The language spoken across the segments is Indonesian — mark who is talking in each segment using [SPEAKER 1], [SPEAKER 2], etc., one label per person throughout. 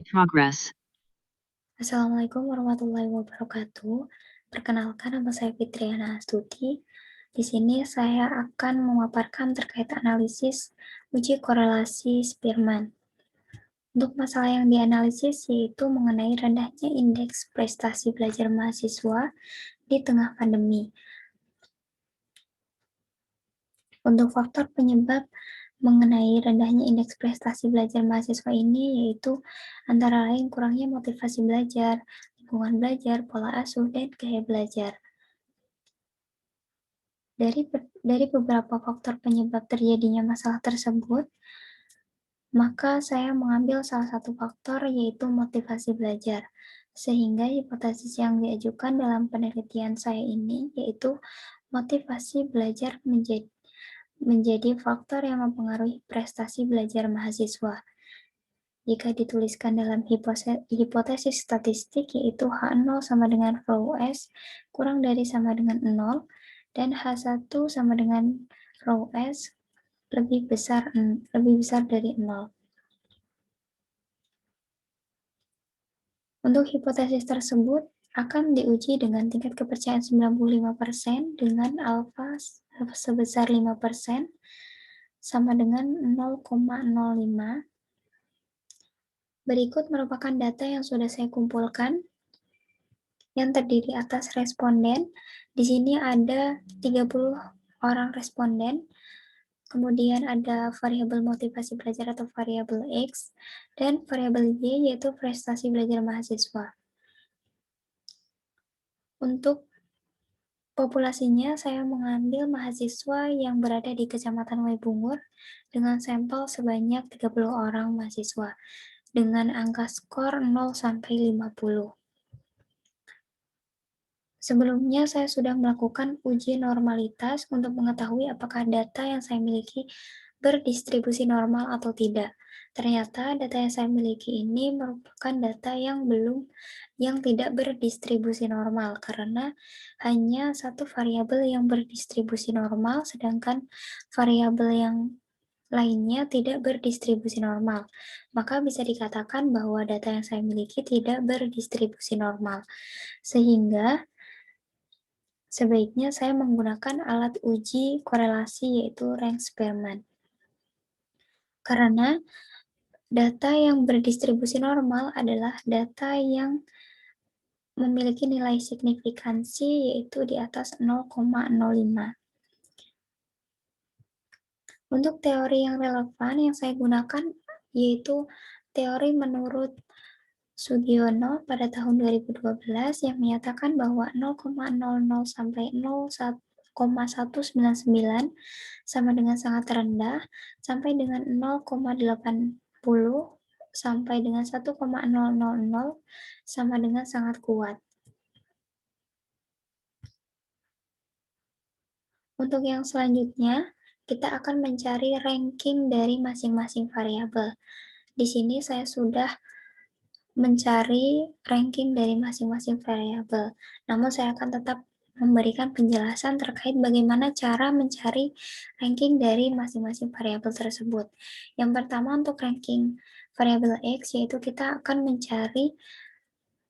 [SPEAKER 1] Progress.
[SPEAKER 2] Assalamualaikum warahmatullahi wabarakatuh. Perkenalkan, nama saya Fitriana Astuti. Di sini saya akan memaparkan terkait analisis uji korelasi Spearman. Untuk masalah yang dianalisis yaitu mengenai rendahnya indeks prestasi belajar mahasiswa di tengah pandemi. Untuk faktor penyebab mengenai rendahnya indeks prestasi belajar mahasiswa ini yaitu antara lain kurangnya motivasi belajar, lingkungan belajar, pola asuh, dan gaya belajar. Dari beberapa faktor penyebab terjadinya masalah tersebut, maka saya mengambil salah satu faktor yaitu motivasi belajar. Sehingga hipotesis yang diajukan dalam penelitian saya ini yaitu motivasi belajar menjadi faktor yang mempengaruhi prestasi belajar mahasiswa. Jika dituliskan dalam hipotesis statistik yaitu H0 sama dengan rho S kurang dari sama dengan 0 dan H1 sama dengan rho S lebih besar dari 0. Untuk hipotesis tersebut akan diuji dengan tingkat kepercayaan 95% dengan alfa sebesar 5% sama dengan 0,05. Berikut merupakan data yang sudah saya kumpulkan yang terdiri atas responden. Di sini ada 30 orang responden. Kemudian ada variabel motivasi belajar atau variabel X dan variabel Y yaitu prestasi belajar mahasiswa. Untuk populasinya saya mengambil mahasiswa yang berada di Kecamatan Waibungur dengan sampel sebanyak 30 orang mahasiswa dengan angka skor 0 sampai 50. Sebelumnya saya sudah melakukan uji normalitas untuk mengetahui apakah data yang saya miliki berdistribusi normal atau tidak. Ternyata data yang saya miliki ini merupakan data yang tidak berdistribusi normal karena hanya satu variabel yang berdistribusi normal sedangkan variabel yang lainnya tidak berdistribusi normal. Maka bisa dikatakan bahwa data yang saya miliki tidak berdistribusi normal. Sehingga sebaiknya saya menggunakan alat uji korelasi yaitu rank Spearman. Karena data yang berdistribusi normal adalah data yang memiliki nilai signifikansi yaitu di atas 0,05. Untuk teori yang relevan yang saya gunakan yaitu teori menurut Sugiono pada tahun 2012 yang menyatakan bahwa 0,00 sampai 0,199 sama dengan sangat rendah sampai dengan 0,80 sampai dengan 1,000 sama dengan sangat kuat. Untuk yang selanjutnya, kita akan mencari ranking dari masing-masing variabel. Di sini saya sudah mencari ranking dari masing-masing variabel. Namun saya akan tetap memberikan penjelasan terkait bagaimana cara mencari ranking dari masing-masing variabel tersebut. Yang pertama untuk ranking variabel X yaitu kita akan mencari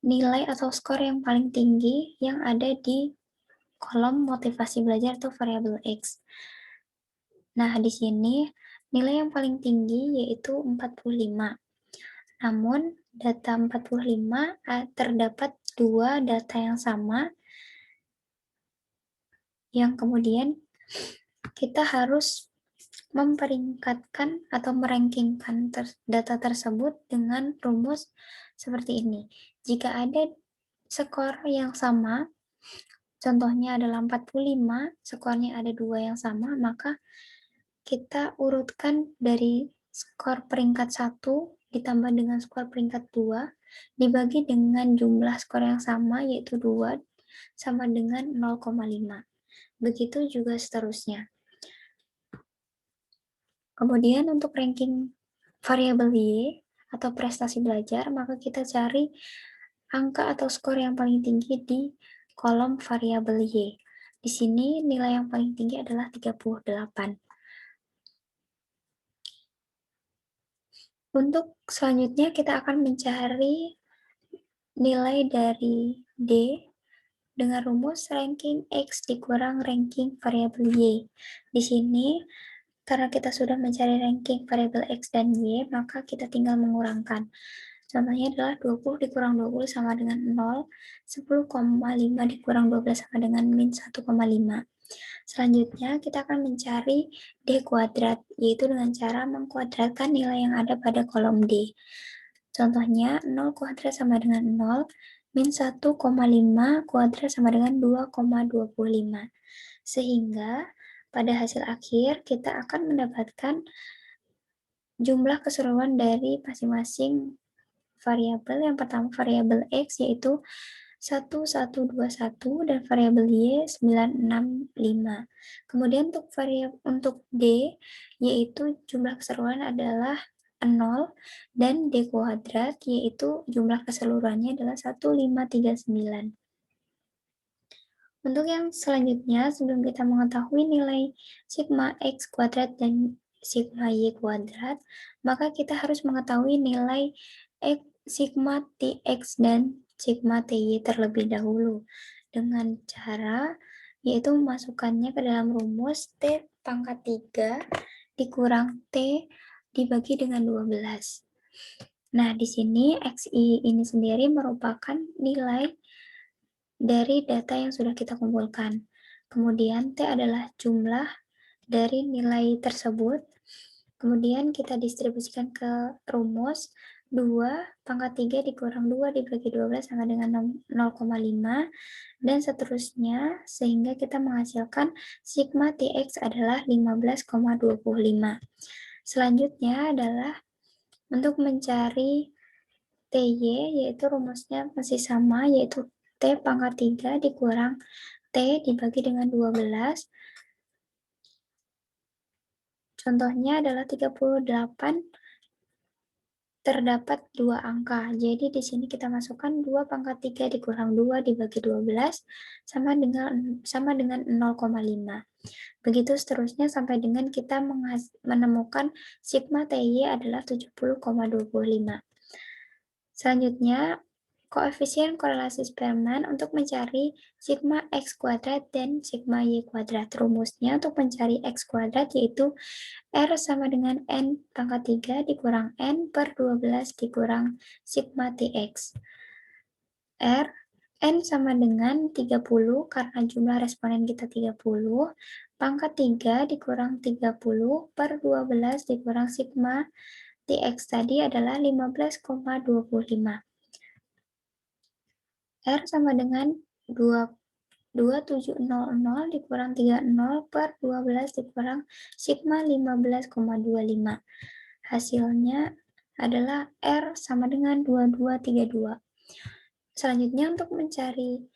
[SPEAKER 2] nilai atau skor yang paling tinggi yang ada di kolom motivasi belajar atau variabel X. Nah, di sini nilai yang paling tinggi yaitu 45. Namun, data 45 terdapat dua data yang sama, yang kemudian kita harus memperingkatkan atau merankingkan data tersebut dengan rumus seperti ini. Jika ada skor yang sama, contohnya adalah 45, skornya ada dua yang sama, maka kita urutkan dari skor peringkat 1 ditambah dengan skor peringkat 2 dibagi dengan jumlah skor yang sama yaitu 2 sama dengan 0,5. Begitu juga seterusnya. Kemudian untuk ranking variabel Y atau prestasi belajar, maka kita cari angka atau skor yang paling tinggi di kolom variabel Y. Di sini nilai yang paling tinggi adalah 38. Untuk selanjutnya kita akan mencari nilai dari D dengan rumus ranking X dikurang ranking variabel Y. Di sini, karena kita sudah mencari ranking variabel X dan Y, maka kita tinggal mengurangkan. Contohnya adalah 20 dikurang 20 sama dengan 0, 10,5 dikurang 12 sama dengan min 1,5. Selanjutnya, kita akan mencari D kuadrat, yaitu dengan cara mengkuadratkan nilai yang ada pada kolom D. Contohnya, 0 kuadrat sama dengan 0, min 1,5 kuadrat sama dengan 2,25. Sehingga, pada hasil akhir, kita akan mendapatkan jumlah keseluruhan dari masing-masing variabel. Yang pertama variabel X yaitu 1121 dan variabel Y 965. Kemudian untuk D yaitu jumlah keseluruhan adalah 0 dan D kuadrat yaitu jumlah keseluruhannya adalah 1539. Untuk yang selanjutnya, sebelum kita mengetahui nilai sigma X kuadrat dan sigma Y kuadrat, maka kita harus mengetahui nilai sigma TX dan sigma TY terlebih dahulu. Dengan cara, yaitu memasukkannya ke dalam rumus T pangkat 3 dikurang T dibagi dengan 12. Nah, di sini XI ini sendiri merupakan nilai dari data yang sudah kita kumpulkan. Kemudian T adalah jumlah dari nilai tersebut. Kemudian kita distribusikan ke rumus 2 pangkat 3 dikurang 2 dibagi 12 sama dengan 0,5 dan seterusnya sehingga kita menghasilkan sigma TX adalah 15,25. Selanjutnya adalah untuk mencari TY yaitu rumusnya masih sama yaitu T pangkat 3 dikurang T dibagi dengan 12. Contohnya adalah 38 terdapat dua angka. Jadi di sini kita masukkan 2 pangkat 3 dikurang 2 dibagi 12 sama dengan 0,5. Begitu seterusnya sampai dengan kita menemukan sigma TY adalah 70,25. Selanjutnya, koefisien korelasi Spearman untuk mencari sigma X kuadrat dan sigma Y kuadrat. Rumusnya untuk mencari X kuadrat yaitu R sama dengan N pangkat 3 dikurang N per 12 dikurang sigma TX. N sama dengan 30 karena jumlah responden kita 30, pangkat 3 dikurang 30 per 12 dikurang sigma TX tadi adalah 15,25. R sama dengan 2700 dikurang 30 per 12 dikurang sigma 15,25. Hasilnya adalah R sama dengan 2232. Selanjutnya untuk mencari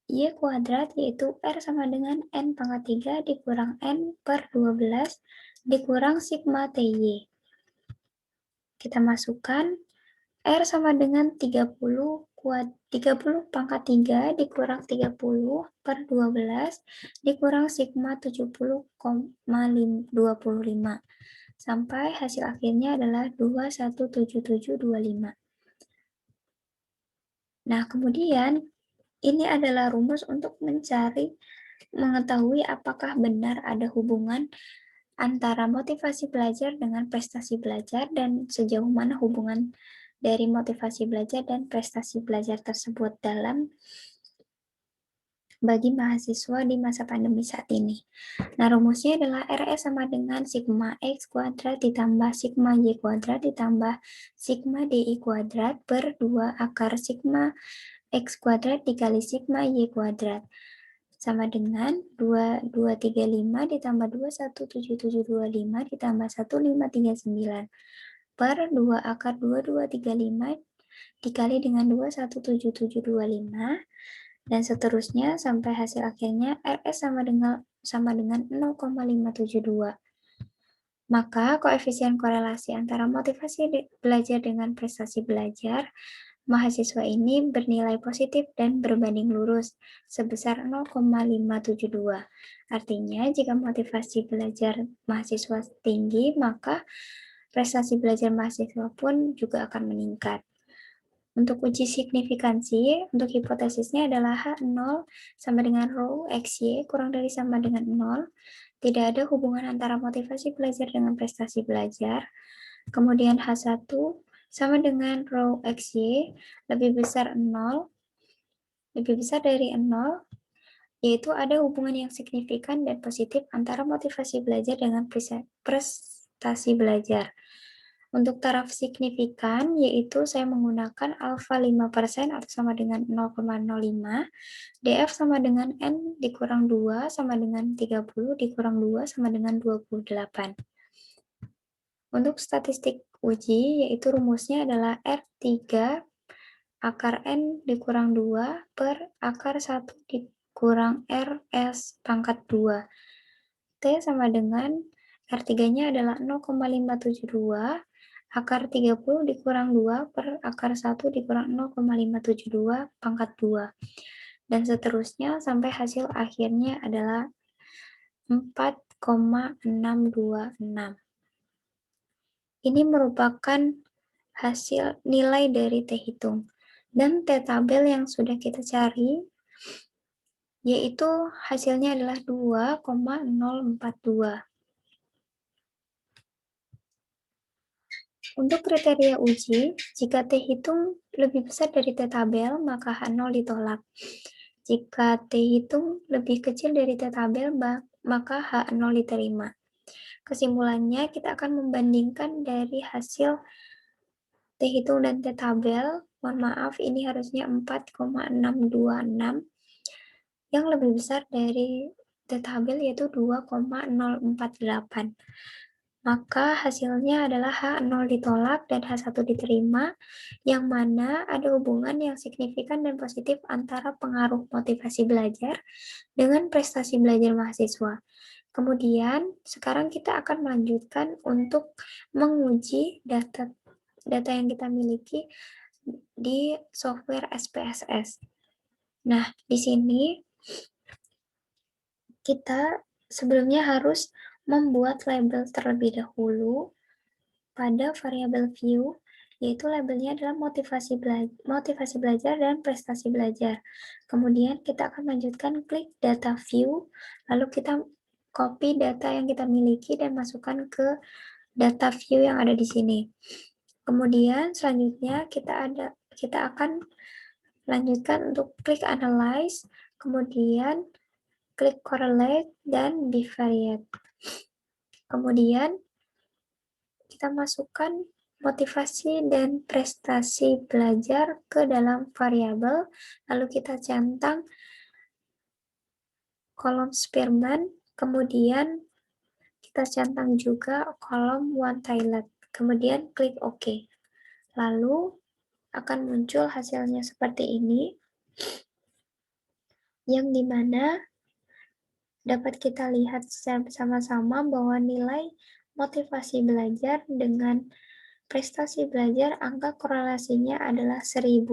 [SPEAKER 2] Y kuadrat yaitu R sama dengan N pangkat 3 dikurang N per 12 dikurang sigma TY. Kita masukkan R sama dengan 30 pangkat 3 dikurang 30 per 12 dikurang sigma 70,25 sampai hasil akhirnya adalah 217725. Nah, kemudian ini adalah rumus untuk mengetahui apakah benar ada hubungan antara motivasi belajar dengan prestasi belajar dan sejauh mana hubungan dari motivasi belajar dan prestasi belajar tersebut bagi mahasiswa di masa pandemi saat ini. Nah, rumusnya adalah RS sama dengan sigma X kuadrat ditambah sigma Y kuadrat ditambah sigma DI kuadrat per 2 akar sigma X kuadrat dikali sigma Y kuadrat. Sama dengan 2235 ditambah 217725 ditambah 1539 per 2 akar 2235 dikali dengan 21775 dan seterusnya sampai hasil akhirnya RS sama dengan 0,572. Maka koefisien korelasi antara motivasi belajar dengan prestasi belajar mahasiswa ini bernilai positif dan berbanding lurus sebesar 0,572. Artinya jika motivasi belajar mahasiswa tinggi, maka prestasi belajar mahasiswa pun juga akan meningkat. Untuk uji signifikansi, untuk hipotesisnya adalah H0 sama dengan rho XY kurang dari sama dengan 0. Tidak ada hubungan antara motivasi belajar dengan prestasi belajar. Kemudian H1 sama dengan rho XY lebih besar 0, lebih besar dari 0, yaitu ada hubungan yang signifikan dan positif antara motivasi belajar dengan prestasi belajar. Untuk taraf signifikan, yaitu saya menggunakan alfa 5% atau sama dengan 0,05, DF sama dengan N dikurang 2 sama dengan 30 dikurang 2 sama dengan 28. Untuk statistik uji, yaitu rumusnya adalah R3 akar N dikurang 2 per akar 1 dikurang RS pangkat 2. T sama dengan R3-nya adalah 0,572 akar 30 dikurang 2 per akar 1 dikurang 0,572 pangkat 2. Dan seterusnya sampai hasil akhirnya adalah 4,626. Ini merupakan hasil nilai dari T hitung. Dan T tabel yang sudah kita cari, yaitu hasilnya adalah 2,042. Untuk kriteria uji, jika T hitung lebih besar dari T tabel, maka H0 ditolak. Jika T hitung lebih kecil dari T tabel, maka H0 diterima. Kesimpulannya, kita akan membandingkan dari hasil T hitung dan T tabel. Mohon maaf, ini harusnya 4,626, yang lebih besar dari T tabel yaitu 2,048. Maka hasilnya adalah H0 ditolak dan H1 diterima, yang mana ada hubungan yang signifikan dan positif antara pengaruh motivasi belajar dengan prestasi belajar mahasiswa. Kemudian, sekarang kita akan melanjutkan untuk menguji data yang kita miliki di software SPSS. Nah, di sini kita sebelumnya harus membuat label terlebih dahulu pada variabel view, yaitu labelnya adalah motivasi belajar dan prestasi belajar. Kemudian kita akan lanjutkan klik data view, lalu kita copy data yang kita miliki dan masukkan ke data view yang ada di sini. Kemudian selanjutnya kita akan lanjutkan untuk klik analyze, kemudian klik correlate dan bivariate. Kemudian kita masukkan motivasi dan prestasi belajar ke dalam variabel, lalu kita centang kolom Spearman, kemudian kita centang juga kolom one-tiled, kemudian klik OK. Lalu akan muncul hasilnya seperti ini, yang dimana dapat kita lihat secara bersama-sama bahwa nilai motivasi belajar dengan prestasi belajar angka korelasinya adalah 1000.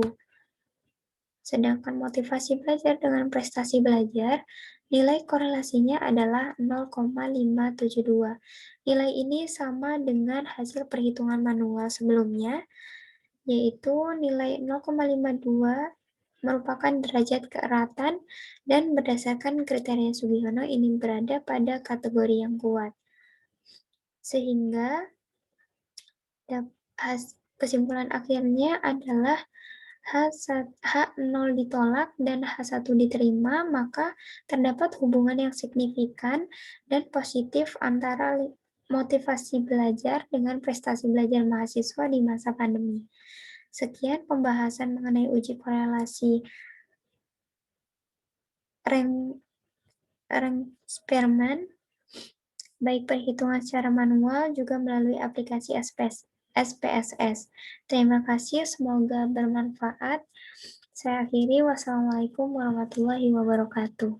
[SPEAKER 2] Sedangkan motivasi belajar dengan prestasi belajar, nilai korelasinya adalah 0,572. Nilai ini sama dengan hasil perhitungan manual sebelumnya, yaitu nilai 0,52 merupakan derajat keeratan dan berdasarkan kriteria Sugiono ini berada pada kategori yang kuat. Sehingga kesimpulan akhirnya adalah H0 ditolak dan H1 diterima, maka terdapat hubungan yang signifikan dan positif antara motivasi belajar dengan prestasi belajar mahasiswa di masa pandemi. Sekian pembahasan mengenai uji korelasi rank Spearman, baik perhitungan secara manual juga melalui aplikasi SPSS. Terima kasih, semoga bermanfaat. Saya akhiri, wassalamualaikum warahmatullahi wabarakatuh.